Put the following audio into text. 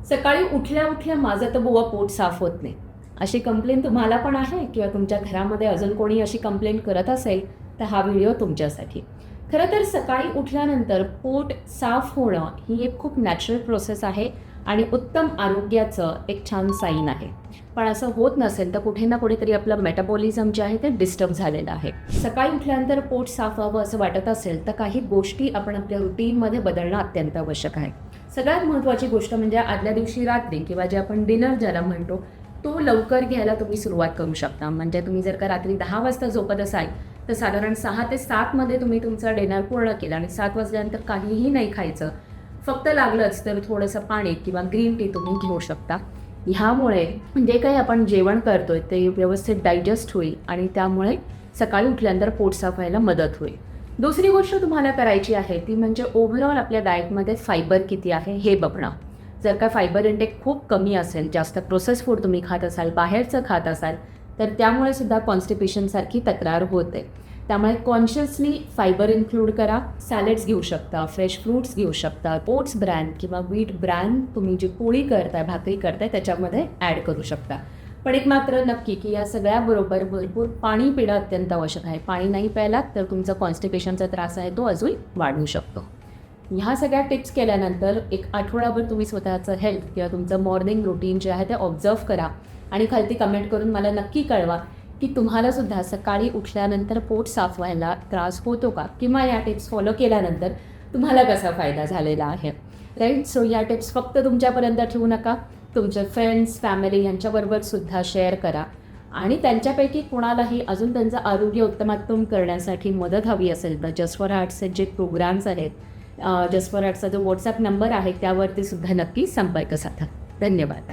सकाळी उठल्या उठल्या माझं तर बुवा पोट साफ होत नाही, अशी कंप्लेंट तुम्हाला पण आहे किंवा तुमच्या घरामध्ये अजून कोणी अशी कंप्लेंट करत असेल तर हा व्हिडिओ तुमच्यासाठी. खरं तर सकाळी उठल्यानंतर पोट साफ होणं ही एक खूप नॅचरल प्रोसेस आहे आणि उत्तम आरोग्याचं एक छान साईन आहे. पण असं होत नसेल तर कुठे ना कुठेतरी आपलं मेटाबॉलिझम जे आहे ते डिस्टर्ब झालेलं आहे. सकाळी उठल्यानंतर पोट साफ व्हावं असं वाटत असेल तर काही गोष्टी आपण आपल्या रुटीनमध्ये बदलणं अत्यंत आवश्यक आहे. सगळ्यात महत्त्वाची गोष्ट म्हणजे आदल्या दिवशी रात्री किंवा जे आपण डिनर ज्याला म्हणतो तो लवकर घ्यायला तुम्ही सुरुवात करू शकता. म्हणजे तुम्ही जर का रात्री 10 वाजता झोपत असाल तर साधारण 6 ते 7 मध्ये तुम्ही तुमचा डिनर पूर्ण केला आणि 7 वाजल्यानंतर काहीही नाही खायचं. फक्त लागलंच तर थोडंसं पाणी किंवा ग्रीन टी तुम्ही घेऊ शकता. ह्यामुळे जे काही आपण जेवण करतोय ते व्यवस्थित डायजेस्ट होईल आणि त्यामुळे सकाळी उठल्यानंतर पोट साफ व्हायला मदत होईल. दुसरी गोष्ट तुम्हाला करायची आहे ती म्हणजे ओव्हरऑल आपल्या डाएटमध्ये फायबर किती आहे हे बघणं. जर का फायबर इंटेक खूप कमी असेल, जास्त प्रोसेस फूड तुम्ही खात असाल, बाहेरचं खात असाल, तर त्यामुळे सुद्धा कॉन्स्टिपेशनसारखी तक्रार होते. त्यामुळे कॉन्शियसली फायबर इन्क्लूड करा. सॅलेड्स घेऊ शकता, फ्रेश फ्रूट्स घेऊ शकता, ओट्स ब्रँड किंवा व्हीट ब्रँड तुम्ही जी पोळी करताय, भाकरी करताय त्याच्यामध्ये ॲड करू शकता. पण एक मात्र नक्की की या सगळ्याबरोबर भरपूर पाणी पिणं अत्यंत आवश्यक आहे. पाणी नाही प्यायलात तर तुमचा कॉन्स्टिपेशनचा त्रास आहे तो अजून वाढू शकतो. ह्या सगळ्या टिप्स केल्यानंतर एक आठवडाभर तुम्ही स्वतःचं हेल्थ किंवा तुमचं मॉर्निंग रुटीन जे आहे ते ऑब्झर्व करा आणि खालती कमेंट करून मला नक्की कळवा की तुम्हालासुद्धा सकाळी उठल्यानंतर पोट साफ व्हायला त्रास होतो का, किंवा या टिप्स फॉलो केल्यानंतर तुम्हाला कसा फायदा झालेला आहे. राईट. सो या टिप्स फक्त तुमच्यापर्यंत ठेवू नका, तुमचे फ्रेंड्स फॅमिली यांच्याबरोबर सुद्धा शेअर करा आणि त्यांच्यापैकी कोणालाही अजून त्यांचं आरोग्य उत्तमोत्तम करण्यासाठी मदत हवी असेल तर जस्ट फॉर हार्टचे जे प्रोग्राम्स आहेत, जस्ट फॉर हार्टचा जो व्हॉट्सॲप नंबर आहे त्यावरती सुद्धा नक्की संपर्क साधा. धन्यवाद.